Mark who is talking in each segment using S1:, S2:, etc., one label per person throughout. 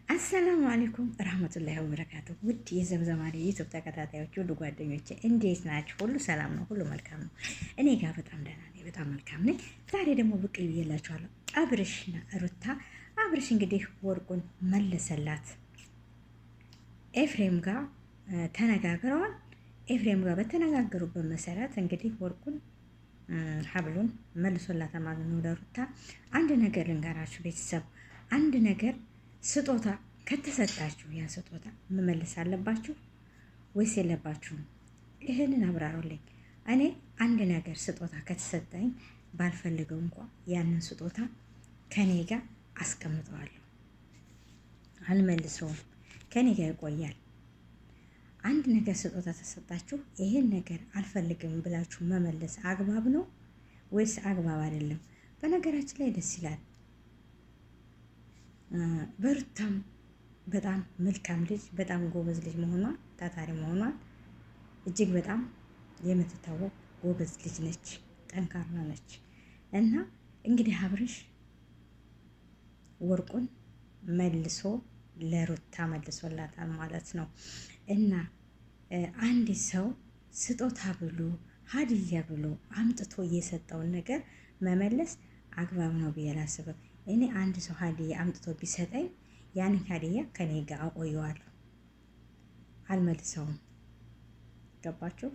S1: አሰላሙ አለይኩም ረህመቱላሂ ወበረካቱ። ውድ የዘምዘማሪ ዩቱብ ተከታታዮች ሁሉ ጓደኞቼ እንዴት ናችሁ? ሁሉ ሰላም ነው? ሁሉ መልካም ነው? እኔ ጋር በጣም ደህና ነኝ፣ በጣም መልካም ነኝ። ዛሬ ደግሞ ብቅ ብዬላችኋለሁ። አብርሽና ሩታ። አብርሽ እንግዲህ ወርቁን መለሰላት። ኤፍሬም ጋር ተነጋግረዋል። ኤፍሬም ጋር በተነጋገሩበት መሰረት እንግዲህ ወርቁን ሀብሉን መልሶላታል ማለት ነው ለሩታ። አንድ ነገር ልንገራችሁ ቤተሰብ፣ አንድ ነገር ስጦታ ከተሰጣችሁ ያ ስጦታ መመለስ አለባችሁ ወይስ የለባችሁም? ይህንን አብራሩልኝ። እኔ አንድ ነገር ስጦታ ከተሰጠኝ ባልፈልገው እንኳ ያንን ስጦታ ከኔ ጋር አስቀምጠዋለሁ፣ አልመልሰውም፣ ከኔ ጋር ይቆያል። አንድ ነገር ስጦታ ተሰጣችሁ ይሄን ነገር አልፈልግም ብላችሁ መመለስ አግባብ ነው ወይስ አግባብ አይደለም? በነገራችን ላይ ደስ ይላል። በሩታም በጣም መልካም ልጅ፣ በጣም ጎበዝ ልጅ መሆኗን፣ ታታሪ መሆኗን እጅግ በጣም የምትታወቅ ጎበዝ ልጅ ነች፣ ጠንካራ ነች። እና እንግዲህ አብርሽ ወርቁን መልሶ ለሩታ መልሶላታል ማለት ነው። እና አንድ ሰው ስጦታ ብሎ ሀዲያ ብሎ አምጥቶ እየሰጠውን ነገር መመለስ አግባብ ነው ብዬ አላስብም። እኔ አንድ ሰው ሀዲያ አምጥቶ ቢሰጠኝ ያንን ሀዲያ ከኔ ጋር አቆየዋለሁ፣ አልመልሰውም። ገባችሁ?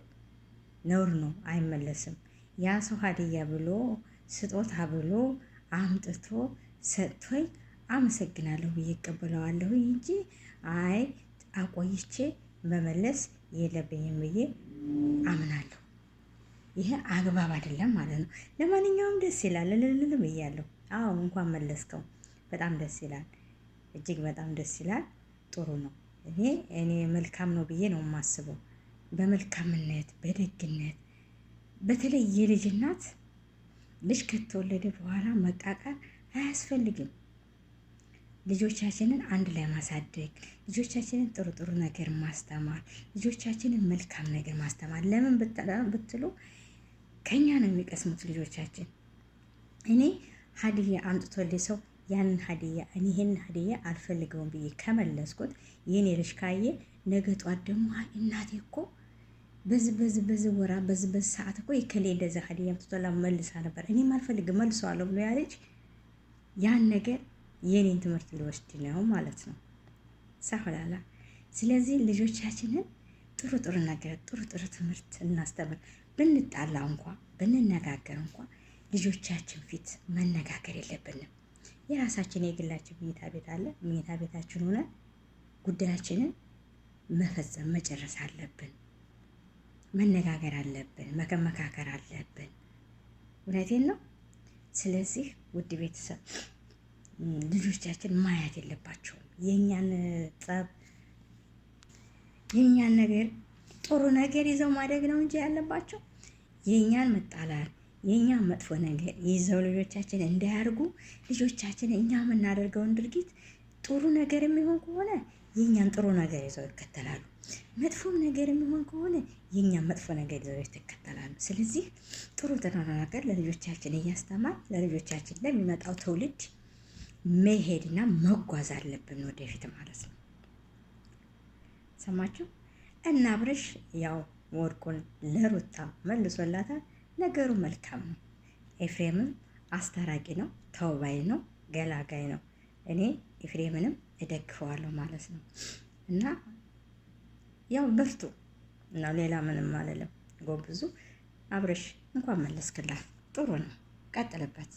S1: ነውር ነው፣ አይመለስም። ያ ሰው ሀዲያ ብሎ ስጦታ ብሎ አምጥቶ ሰጥቶኝ አመሰግናለሁ ብዬ እቀበለዋለሁ እንጂ አይ አቆይቼ መመለስ የለብኝም ብዬ አምናለሁ። ይሄ አግባብ አይደለም ማለት ነው። ለማንኛውም ደስ ይላል፣ ልልልም እያለሁ አዎ እንኳን መለስከው፣ በጣም ደስ ይላል፣ እጅግ በጣም ደስ ይላል። ጥሩ ነው። እኔ መልካም ነው ብዬ ነው የማስበው። በመልካምነት በደግነት፣ በተለይ የልጅ እናት ልጅ ከተወለደ በኋላ መቃቃር አያስፈልግም። ልጆቻችንን አንድ ላይ ማሳደግ፣ ልጆቻችንን ጥሩ ጥሩ ነገር ማስተማር፣ ልጆቻችንን መልካም ነገር ማስተማር። ለምን ብትሉ ከኛ ነው የሚቀስሙት ልጆቻችን። እኔ ሀዲያ አምጥቶልኝ ሰው ያንን ሀዲያ እኔ ይሄን ሀዲያ አልፈልገውም ብዬ ከመለስኩት የኔ ልጅ ካየ ነገ ጧት ደግሞ እናቴ እኮ በዚህ ወራ በዚህ ሰዓት እኮ የከሌ እንደዛ ሀዲያ አምጥቶላ መልሳ ነበር፣ እኔም አልፈልግም መልሰዋለሁ ብሎ ያለች ያን ነገር የኔን ትምህርት ሊወስድ ነው ማለት ነው። ሳሁላላ። ስለዚህ ልጆቻችንን ጥሩ ጥሩ ነገር ጥሩ ጥሩ ትምህርት እናስተምር። ብንጣላ እንኳ ብንነጋገር እንኳ ልጆቻችን ፊት መነጋገር የለብንም። የራሳችን የግላችን መኝታ ቤት አለ። መኝታ ቤታችን ሆነ ጉዳያችንን መፈጸም መጨረስ አለብን። መነጋገር አለብን፣ መከመካከር አለብን። እውነቴን ነው። ስለዚህ ውድ ቤተሰብ ልጆቻችን ማየት የለባቸውም የእኛን ጸብ፣ የእኛን ነገር ጥሩ ነገር ይዘው ማደግ ነው እንጂ ያለባቸው የእኛን መጣላል፣ የእኛን መጥፎ ነገር ይዘው ልጆቻችን እንዳያርጉ። ልጆቻችን እኛ የምናደርገውን ድርጊት ጥሩ ነገር የሚሆን ከሆነ የእኛን ጥሩ ነገር ይዘው ይከተላሉ። መጥፎም ነገር የሚሆን ከሆነ የእኛን መጥፎ ነገር ይዘው ይከተላሉ። ስለዚህ ጥሩ ጥሩ ነገር ለልጆቻችን እያስተማር ለልጆቻችን ለሚመጣው ትውልድ መሄድና መጓዝ አለብን ወደፊት ማለት ነው። ሰማችሁ? እና አብርሽ ያው ወርቁን ለሩታ መልሶላታል። ነገሩ መልካም ነው። ኤፍሬምም አስታራቂ ነው፣ ተውባይ ነው፣ ገላጋይ ነው። እኔ ኤፍሬምንም እደግፈዋለሁ ማለት ነው። እና ያው በርቱ እና ሌላ ምንም አልልም። ጎብዙ። አብርሽ እንኳን መለስክላት፣ ጥሩ ነው፣ ቀጥልበት።